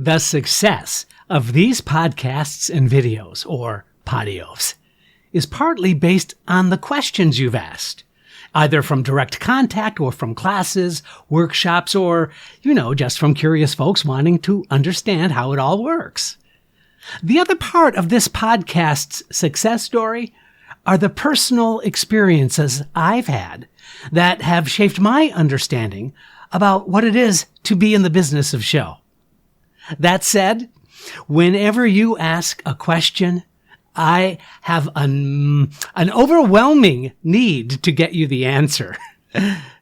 The success of these podcasts and videos, or podios, is partly based on the questions you've asked, either from direct contact or from classes, workshops, or, just from curious folks wanting to understand how it all works. The other part of this podcast's success story are the personal experiences I've had that have shaped my understanding about what it is to be in the business of show. That said, whenever you ask a question, I have an overwhelming need to get you the answer.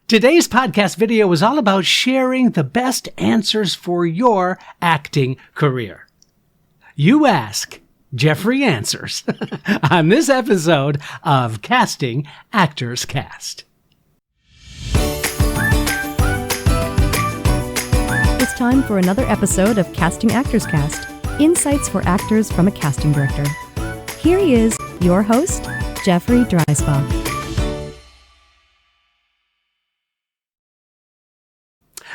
Today's podcast video is all about sharing the best answers for your acting career. You ask, Jeffrey answers on this episode of Casting Actors Cast. It's time for another episode of Casting Actors Cast, insights for actors from a casting director. Here he is, your host, Jeffrey Dreisbach.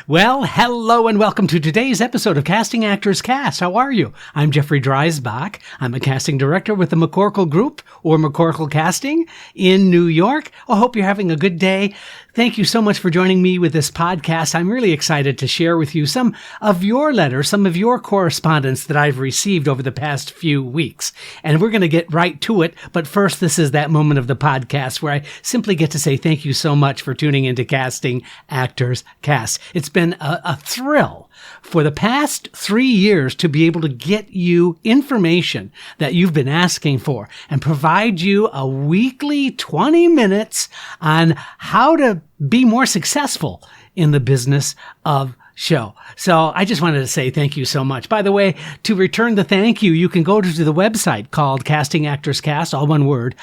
Well, hello and welcome to today's episode of Casting Actors Cast. How are you? I'm Jeffrey Dreisbach. I'm a casting director with the McCorkle Group, or McCorkle Casting, in New York. I hope you're having a good day. Thank you so much for joining me with this podcast. I'm really excited to share with you some of your letters, some of your correspondence that I've received over the past few weeks. And we're going to get right to it. But first, this is that moment of the podcast where I simply get to say thank you so much for tuning into Casting Actors Cast. It's been a thrill for the past 3 years to be able to get you information that you've been asking for and provide you a weekly 20 minutes on how to be more successful in the business of show. So I just wanted to say thank you so much. By the way, to return the thank you, you can go to the website called castingactorscast, all one word,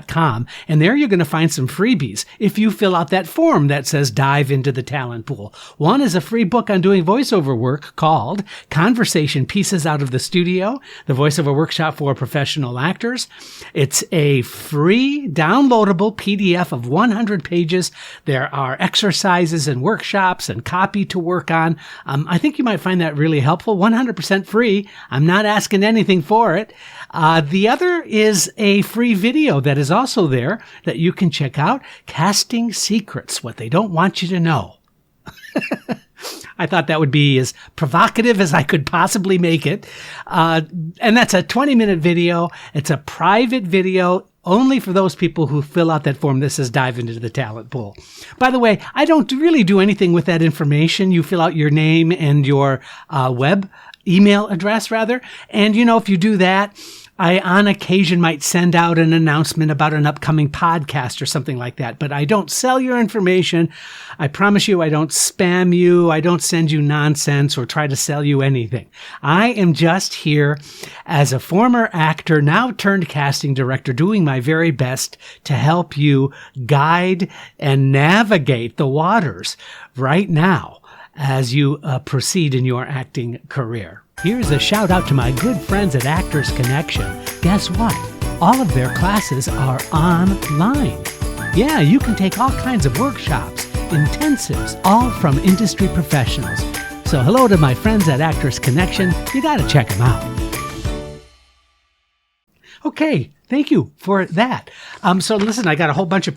.com. And there you're going to find some freebies if you fill out that form that says dive into the talent pool. One is a free book on doing voiceover work called Conversation Pieces Out of the Studio, the voiceover workshop for professional actors. It's a free downloadable PDF of 100 pages. There are exercises and workshops and copy to work on. I think you might find that really helpful. 100% free. I'm not asking anything for it. The other is a free video that is also there that you can check out. Casting Secrets, what they don't want you to know. I thought that would be as provocative as I could possibly make it. And that's a 20-minute video. It's a private video only for those people who fill out that form that says dive into the talent pool. By the way, I don't really do anything with that information. You fill out your name and your email address, rather. And, if you do that, I, on occasion, might send out an announcement about an upcoming podcast or something like that. But I don't sell your information. I promise you I don't spam you. I don't send you nonsense or try to sell you anything. I am just here as a former actor, now turned casting director, doing my very best to help you guide and navigate the waters right now as you proceed in your acting career. Here's a shout out to my good friends at Actors Connection. Guess what? All of their classes are online. Yeah, you can take all kinds of workshops, intensives, all from industry professionals. So hello to my friends at Actors Connection. You got to check them out. Okay, thank you for that. So listen, I got a whole bunch of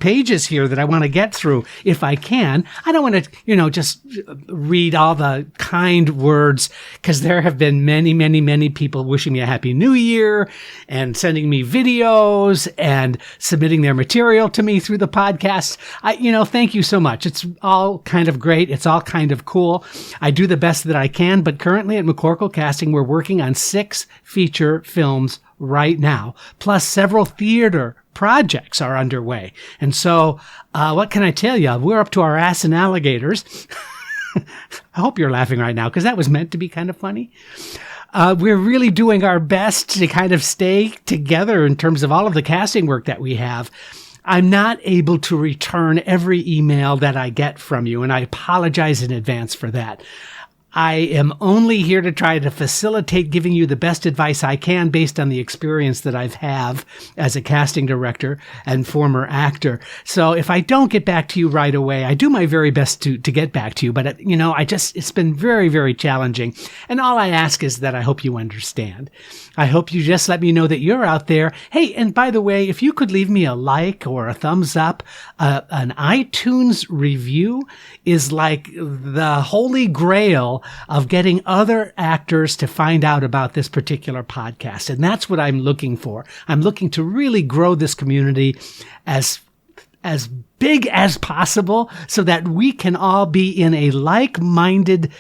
pages here that I want to get through if I can. I don't want to, just read all the kind words, because there have been many, many, many people wishing me a happy new year and sending me videos and submitting their material to me through the podcast. Thank you so much. It's all kind of great. It's all kind of cool. I do the best that I can, but currently at McCorkle Casting, we're working on 6 feature films right now, plus several theater projects are underway. And so, what can I tell you? We're up to our ass in alligators. I hope you're laughing right now, because that was meant to be kind of funny. We're really doing our best to kind of stay together in terms of all of the casting work that we have. I'm not able to return every email that I get from you, and I apologize in advance for that. I am only here to try to facilitate giving you the best advice I can based on the experience that I've have as a casting director and former actor. So if I don't get back to you right away, I do my very best to get back to you. But, it's been very, very challenging. And all I ask is that I hope you understand. I hope you just let me know that you're out there. Hey, and by the way, if you could leave me a like or a thumbs up, an iTunes review is like the holy grail of getting other actors to find out about this particular podcast. And that's what I'm looking for. I'm looking to really grow this community as big as possible so that we can all be in a like-minded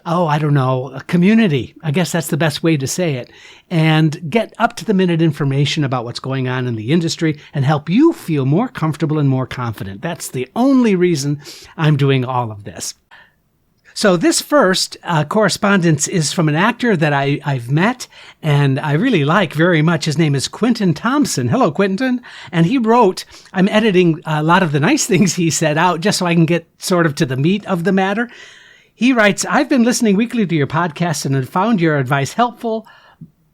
a community. I guess that's the best way to say it. And get up-to-the-minute information about what's going on in the industry and help you feel more comfortable and more confident. That's the only reason I'm doing all of this. So this first correspondence is from an actor that I've met and I really like very much. His name is Quentin Thompson. Hello, Quentin. And he wrote, I'm editing a lot of the nice things he said out just so I can get sort of to the meat of the matter. He writes, I've been listening weekly to your podcast and have found your advice helpful,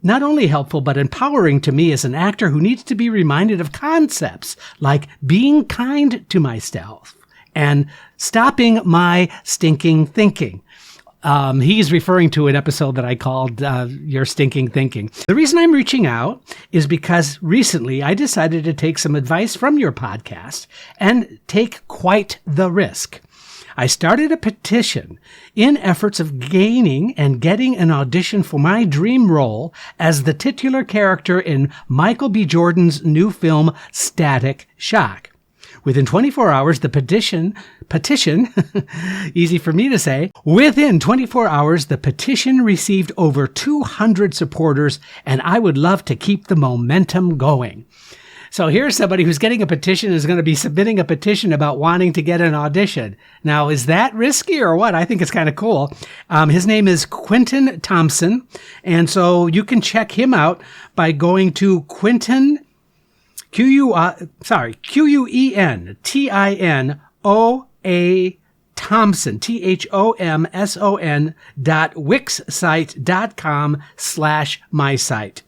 not only helpful, but empowering to me as an actor who needs to be reminded of concepts like being kind to myself and stopping my stinking thinking. He's referring to an episode that I called Your Stinking Thinking. The reason I'm reaching out is because recently I decided to take some advice from your podcast and take quite the risk. I started a petition in efforts of gaining and getting an audition for my dream role as the titular character in Michael B. Jordan's new film, Static Shock. Within 24 hours, the petition, easy for me to say, within 24 hours, the petition received over 200 supporters, and I would love to keep the momentum going. So here's somebody who's getting a petition, is going to be submitting a petition about wanting to get an audition. Now, is that risky or what? I think it's kind of cool. His name is Quentin Thompson. And so you can check him out by going to Quentin, Quentinoa Thompson, THOMSON.wixsite.com/mysite.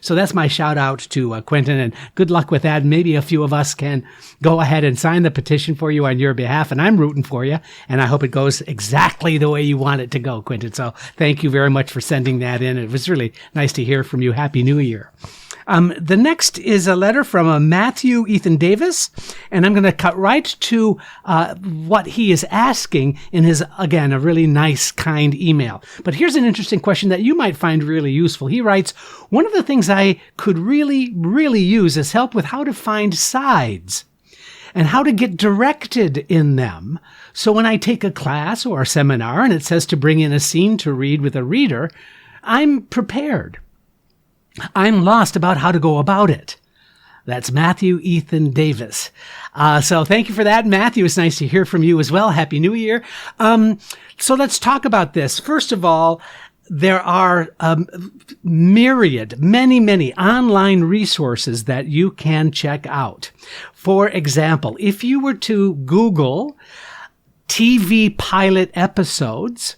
So that's my shout out to Quentin, and good luck with that. Maybe a few of us can go ahead and sign the petition for you on your behalf, and I'm rooting for you, and I hope it goes exactly the way you want it to go, Quentin. So thank you very much for sending that in. It was really nice to hear from you. Happy New Year. The next is a letter from Matthew Ethan Davis, and I'm going to cut right to what he is asking in his, again, a really nice, kind email. But here's an interesting question that you might find really useful. He writes, one of the things I could really, really use is help with how to find sides and how to get directed in them. So when I take a class or a seminar and it says to bring in a scene to read with a reader, I'm prepared. I'm lost about how to go about it. That's Matthew Ethan Davis. So thank you for that, Matthew. It's nice to hear from you as well. Happy New Year. So let's talk about this. First of all, there are many online resources that you can check out. For example, if you were to Google TV pilot episodes,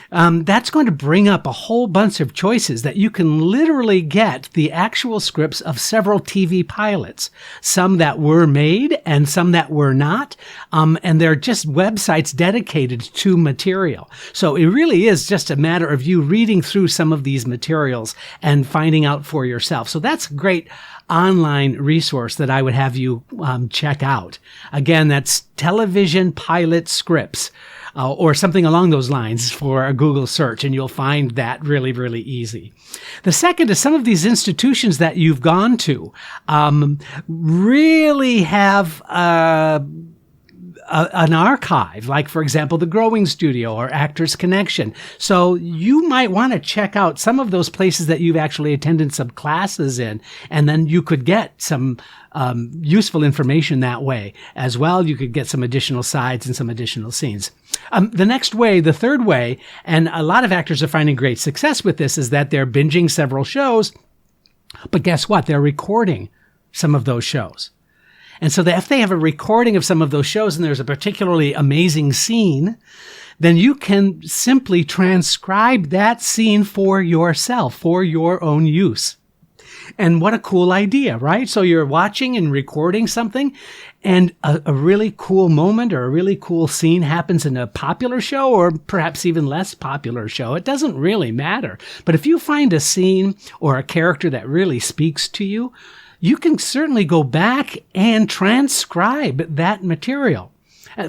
that's going to bring up a whole bunch of choices that you can literally get the actual scripts of several TV pilots, some that were made and some that were not. And they're just websites dedicated to material. So it really is just a matter of you reading through some of these materials and finding out for yourself. So that's a great online resource that I would have you check out. Again, that's television pilot scripts. Or something along those lines for a Google search, and you'll find that really, really easy. The second is some of these institutions that you've gone to really have an archive, like, for example, the Growing Studio or Actors Connection. So you might want to check out some of those places that you've actually attended some classes in, and then you could get some useful information that way as well. You could get some additional sides and some additional scenes. The next way, the third way, and a lot of actors are finding great success with this, is that they're binging several shows, but guess what? They're recording some of those shows. And so if they have a recording of some of those shows and there's a particularly amazing scene, then you can simply transcribe that scene for yourself, for your own use. And what a cool idea, right? So you're watching and recording something, and a really cool moment or a really cool scene happens in a popular show or perhaps even less popular show. It doesn't really matter. But if you find a scene or a character that really speaks to you, you can certainly go back and transcribe that material.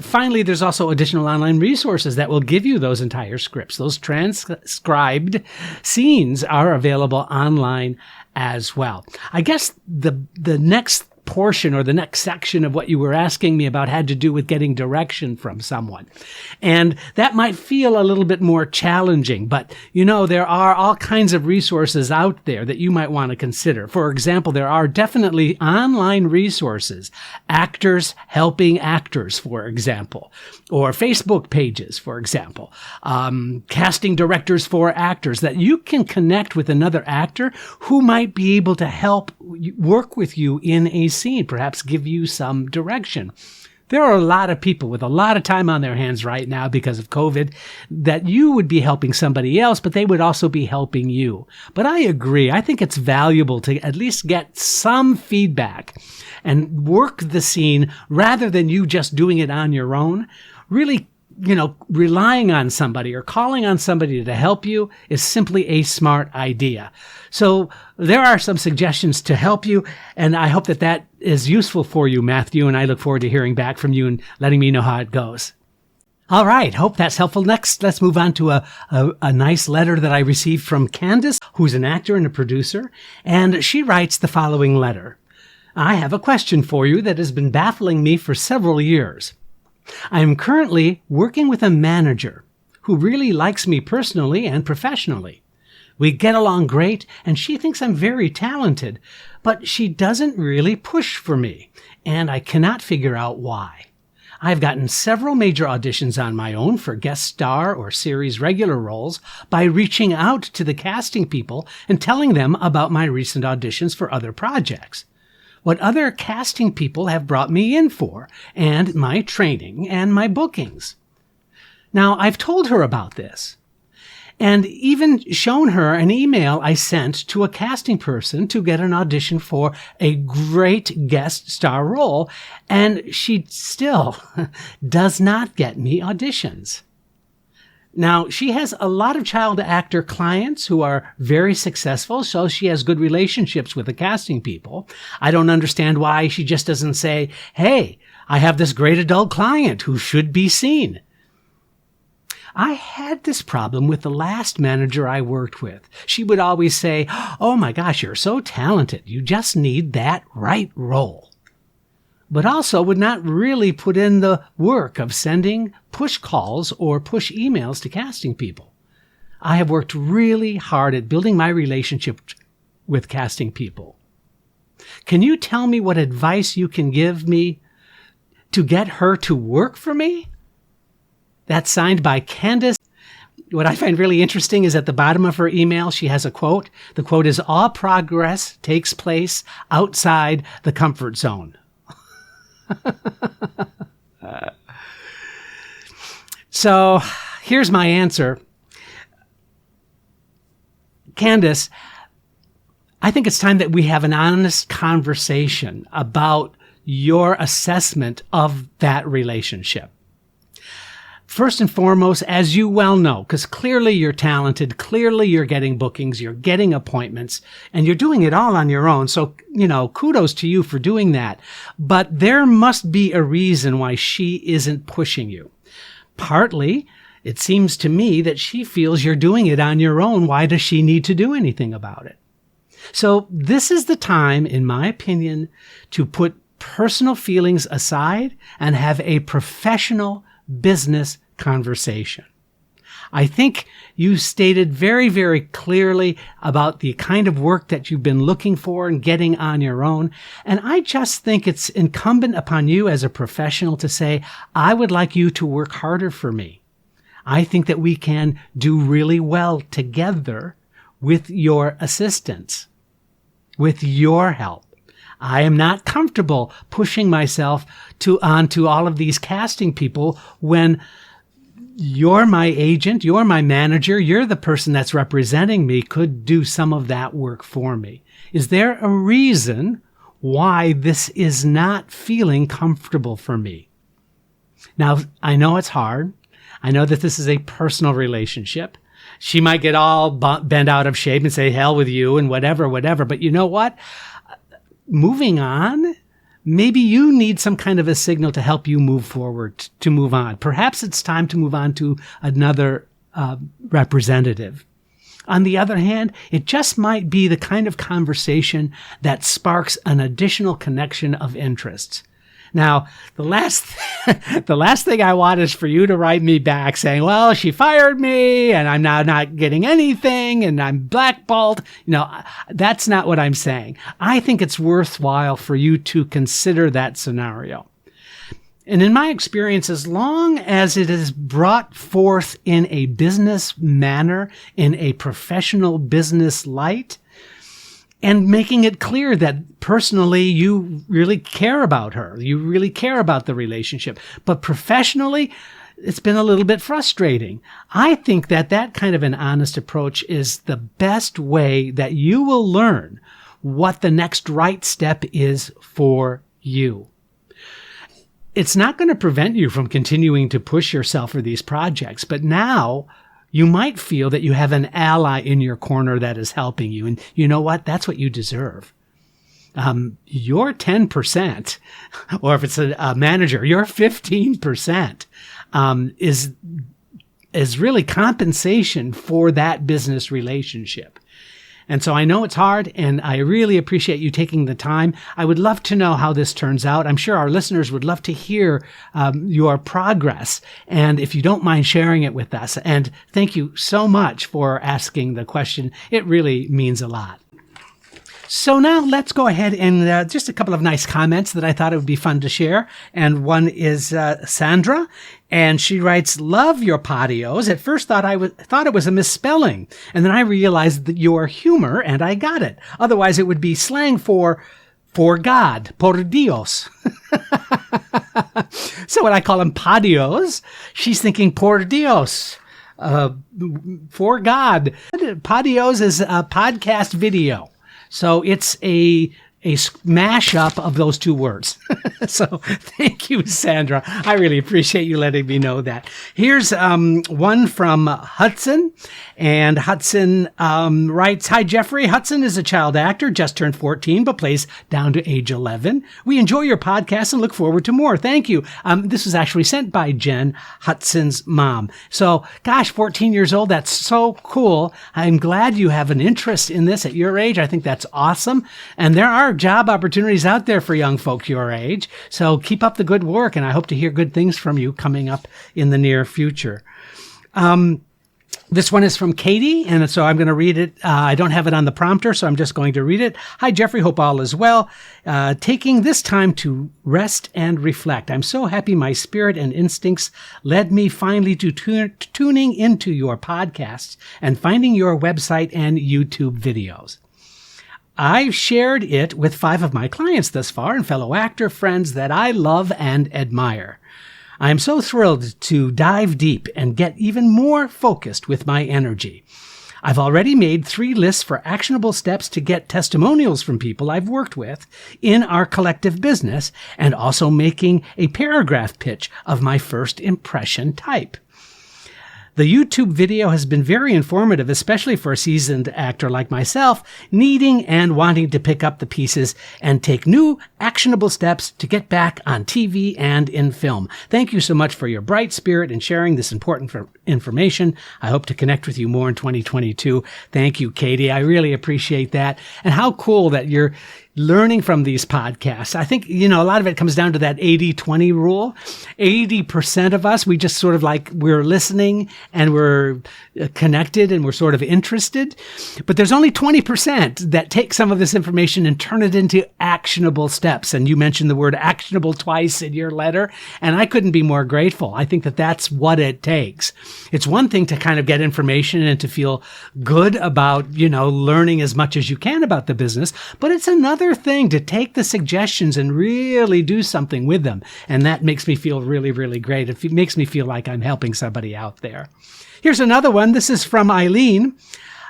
Finally, there's also additional online resources that will give you those entire scripts. Those transcribed scenes are available online as well. I guess the next portion or the next section of what you were asking me about had to do with getting direction from someone. And that might feel a little bit more challenging, but there are all kinds of resources out there that you might want to consider. For example, there are definitely online resources, actors helping actors, for example, or Facebook pages, for example, casting directors for actors, that you can connect with another actor who might be able to help work with you in a scene, perhaps give you some direction. There are a lot of people with a lot of time on their hands right now because of COVID that you would be helping somebody else, but they would also be helping you. But I agree. I think it's valuable to at least get some feedback and work the scene rather than you just doing it on your own. Really, relying on somebody or calling on somebody to help you is simply a smart idea. So there are some suggestions to help you, and I hope that is useful for you, Matthew, and I look forward to hearing back from you and letting me know how it goes. All right, hope that's helpful. Next, let's move on to a nice letter that I received from Candace, who's an actor and a producer, and she writes the following letter. I have a question for you that has been baffling me for several years. I am currently working with a manager who really likes me personally and professionally. We get along great, and she thinks I'm very talented, but she doesn't really push for me, and I cannot figure out why. I've gotten several major auditions on my own for guest star or series regular roles by reaching out to the casting people and telling them about my recent auditions for other projects, what other casting people have brought me in for, and my training and my bookings. Now, I've told her about this, and even shown her an email I sent to a casting person to get an audition for a great guest star role, and she still does not get me auditions. Now, she has a lot of child actor clients who are very successful, so she has good relationships with the casting people. I don't understand why she just doesn't say, hey, I have this great adult client who should be seen. I had this problem with the last manager I worked with. She would always say, oh my gosh, you're so talented. You just need that right role. But also would not really put in the work of sending push calls or push emails to casting people. I have worked really hard at building my relationship with casting people. Can you tell me what advice you can give me to get her to work for me? That's signed by Candace. What I find really interesting is at the bottom of her email, she has a quote. The quote is, all progress takes place outside the comfort zone. So here's my answer. Candace, I think it's time that we have an honest conversation about your assessment of that relationship. First and foremost, as you well know, because clearly you're talented, clearly you're getting bookings, you're getting appointments, and you're doing it all on your own. So, kudos to you for doing that. But there must be a reason why she isn't pushing you. Partly, it seems to me that she feels you're doing it on your own. Why does she need to do anything about it? So this is the time, in my opinion, to put personal feelings aside and have a professional business conversation. I think you stated very, very clearly about the kind of work that you've been looking for and getting on your own. And I just think it's incumbent upon you as a professional to say, I would like you to work harder for me. I think that we can do really well together with your assistance, with your help. I am not comfortable pushing myself onto all of these casting people when you're my agent, you're my manager, you're the person that's representing me, could do some of that work for me. Is there a reason why this is not feeling comfortable for me? Now, I know it's hard. I know that this is a personal relationship. She might get all bent out of shape and say, hell with you and whatever. But you know what? Moving on, maybe you need some kind of a signal to help you move forward, to move on. Perhaps it's time to move on to another representative. On the other hand, it just might be the kind of conversation that sparks an additional connection of interests. Now, the last thing I want is for you to write me back saying, well, she fired me and I'm now not getting anything and I'm blackballed. That's not what I'm saying. I think it's worthwhile for you to consider that scenario. And in my experience, as long as it is brought forth in a business manner, in a professional business light, and making it clear that personally you really care about her, you really care about the relationship, but professionally it's been a little bit frustrating. I think that kind of an honest approach is the best way that you will learn what the next right step is for you. It's not going to prevent you from continuing to push yourself for these projects, but now you might feel that you have an ally in your corner that is helping you. And you know what? That's what you deserve. Your 10%, or if it's a manager, your 15% is really compensation for that business relationship. And so I know it's hard, and I really appreciate you taking the time. I would love to know how this turns out. I'm sure our listeners would love to hear your progress, and if you don't mind sharing it with us. And thank you so much for asking the question. It really means a lot. So now let's go ahead and just a couple of nice comments that I thought it would be fun to share. And one is Sandra, and she writes, "Love your podios. At first thought it was a misspelling, and then I realized that your humor, and I got it. Otherwise, it would be slang for God, por Dios." So when I call them podios, she's thinking por Dios. For God. Podios is a podcast video. So it's a mashup of those two words. So thank you, Sandra. I really appreciate you letting me know that. Here's one from Hudson. And Hudson writes, "Hi, Jeffrey. Hudson is a child actor, just turned 14, but plays down to age 11. We enjoy your podcast and look forward to more. Thank you." This was actually sent by Jen, Hudson's mom. So, gosh, 14 years old. That's so cool. I'm glad you have an interest in this at your age. I think that's awesome. And there are job opportunities out there for young folk your age. So keep up the good work, and I hope to hear good things from you coming up in the near future. This one is from Katie, and so I'm going to read it. I don't have it on the prompter, so I'm just going to read it. "Hi, Jeffrey. Hope all is well. Taking this time to rest and reflect. I'm so happy my spirit and instincts led me finally to tuning into your podcasts and finding your website and YouTube videos. I've shared it with 5 of my clients thus far and fellow actor friends that I love and admire. I am so thrilled to dive deep and get even more focused with my energy. I've already made 3 lists for actionable steps to get testimonials from people I've worked with in our collective business, and also making a paragraph pitch of my first impression type. The YouTube video has been very informative, especially for a seasoned actor like myself, needing and wanting to pick up the pieces and take new, actionable steps to get back on TV and in film. Thank you so much for your bright spirit and sharing this important information. I hope to connect with you more in 2022. Thank you, Katie. I really appreciate that. And how cool that you're learning from these podcasts. I think, a lot of it comes down to that 80-20 rule. 80% of us, we just sort of we're listening and we're connected and we're sort of interested. But there's only 20% that take some of this information and turn it into actionable steps. And you mentioned the word actionable twice in your letter, and I couldn't be more grateful. I think that that's what it takes. It's one thing to kind of get information and to feel good about, learning as much as you can about the business, but it's another their thing to take the suggestions and really do something with them. And that makes me feel really, really great. It makes me feel like I'm helping somebody out there. Here's another one. This is from Eileen.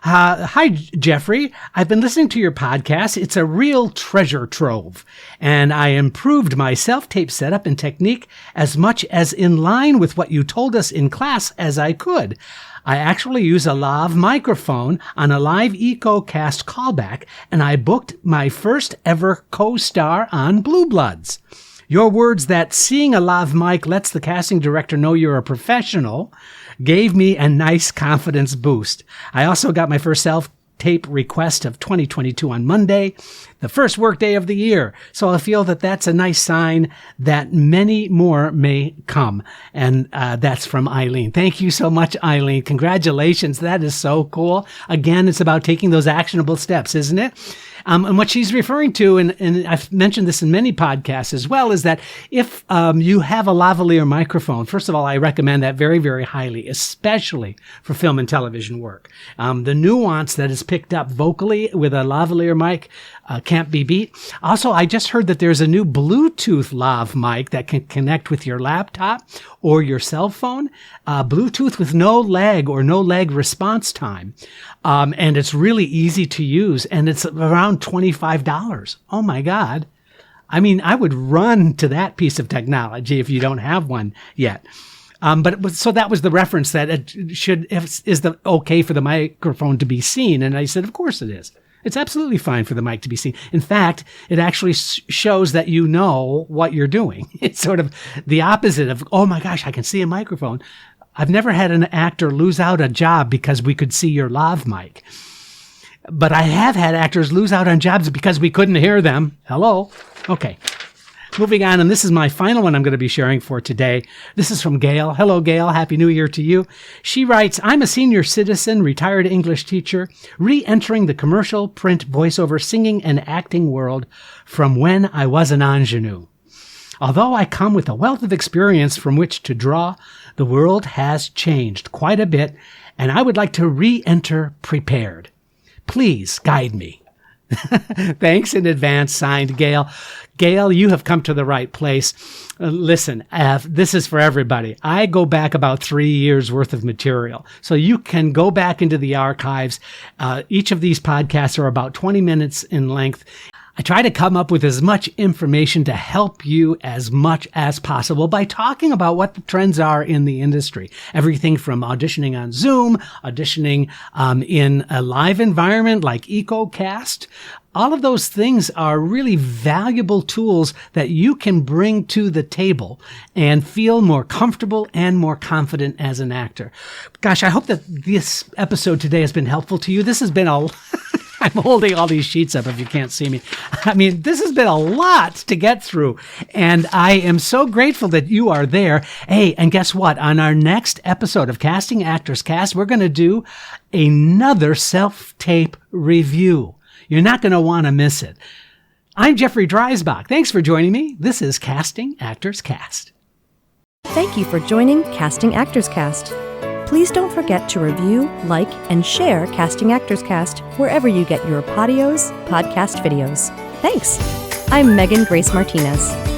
Hi, Jeffrey. I've been listening to your podcast. It's a real treasure trove, and I improved my self-tape setup and technique as much as in line with what you told us in class as I could. I actually use a lav microphone on a live EcoCast callback, and I booked my first ever co-star on Blue Bloods. Your words that seeing a lav mic lets the casting director know you're a professional gave me a nice confidence boost. I also got my first self-tape request of 2022 on Monday, the first workday of the year. So I feel that that's a nice sign that many more may come. And that's from Eileen. Thank you so much, Eileen. Congratulations. That is so cool. Again, it's about taking those actionable steps, isn't it? And what she's referring to, and I've mentioned this in many podcasts as well, is that if you have a lavalier microphone, first of all, I recommend that very, very highly, especially for film and television work. The nuance that is picked up vocally with a lavalier mic can't be beat. Also, I just heard that there's a new Bluetooth lav mic that can connect with your laptop or your cell phone, Bluetooth with no lag or no lag response time. And it's really easy to use, and it's around $25. Oh my God. I mean, I would run to that piece of technology if you don't have one yet. So that was the reference that is the okay for the microphone to be seen. And I said, of course it is. It's absolutely fine for the mic to be seen. In fact, it actually shows that you know what you're doing. It's sort of the opposite of, oh my gosh, I can see a microphone. I've never had an actor lose out a job because we could see your lav mic. But I have had actors lose out on jobs because we couldn't hear them. Hello? Okay. Moving on, and this is my final one I'm going to be sharing for today. This is from Gail. Hello, Gail. Happy New Year to you. She writes, I'm a senior citizen, retired English teacher, re-entering the commercial, print, voiceover, singing, and acting world from when I was an ingenue. Although I come with a wealth of experience from which to draw, the world has changed quite a bit, and I would like to re-enter prepared. Please guide me. Thanks in advance, signed Gail. Gail, you have come to the right place. Listen, this is for everybody. I go back about 3 years worth of material. So you can go back into the archives. Each of these podcasts are about 20 minutes in length. I try to come up with as much information to help you as much as possible by talking about what the trends are in the industry. Everything from auditioning on Zoom, auditioning in a live environment like EcoCast. All of those things are really valuable tools that you can bring to the table and feel more comfortable and more confident as an actor. Gosh, I hope that this episode today has been helpful to you. This has been I'm holding all these sheets up if you can't see me. I mean, this has been a lot to get through, and I am so grateful that you are there. Hey, and guess what? On our next episode of Casting Actors Cast, we're going to do another self-tape review. You're not going to want to miss it. I'm Jeffrey Dreisbach. Thanks for joining me. This is Casting Actors Cast. Thank you for joining Casting Actors Cast. Please don't forget to review, like, and share Casting Actors Cast wherever you get your podios podcast videos. Thanks. I'm Megan Grace Martinez.